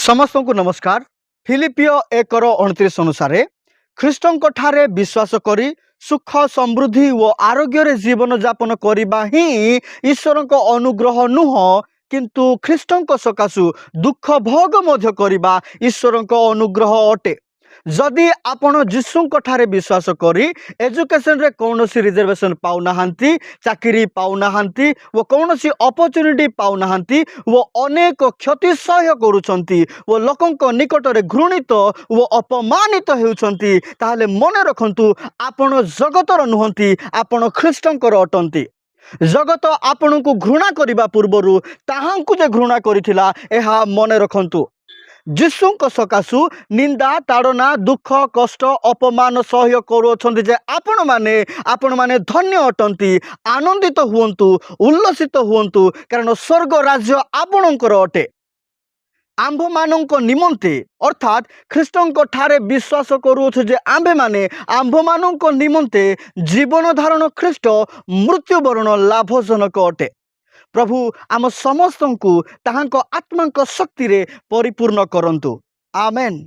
समस्त को नमस्कार। फिलिपिय 1:29 अनुसार ख्रीष्टଙ୍କ ठारे विश्वास करी सुख समृद्धि व आरोग्य रे जीवन यापन करबा ही ईश्वरଙ୍କ अनुग्रह नुह किंतु ख्रीष्टଙ୍କ सकाशु दुख भोग मध्य करबा ईश्वरଙ୍କ अनुग्रह अटे। जदि आपण जीशुଙ୍କ ठारे विश्वास करी एजुकेशन रे कौनसी रिजर्वेशन पाउनाहांती, चाकरी पाउनाहांती व कौनसी अपॉर्चुनिटी पाउनाहांती व अनेक क्षति सह्य करूछंती व लोकंक निकट रे घृणित व अपमानित हेउछंती, ताहाले मने रखंतु आपण जगतर नुहंती, आपण ख्रीष्टंकर अटंती। जगत आपण को घृणा करिबा पूर्वरु ताहांकु जे घृणा करिथिला एहा मने रखंतु। जीशुଙ୍କ सकाशु निंदा ताड़ना दुख कष्ट अपमान सह्य करूछंती जे आपण माने धन्य अटंती। आनंदित हुवंतु, उल्लसित हुवंतु, कारण स्वर्ग राज्य आपणकर अटे। आंभ मानक निमंते अर्थात ख्रीष्टଙ୍କ ठारे विश्वास करूछु जे आंभे माने आंभ मानक निमंते जीवन धारण ख्रीष्ट मृत्युवरण लाभजनक अटे। प्रभु आम समस्त को ताहांक आत्मांक शक्ति रे परिपूर्ण करंतु। आमेन।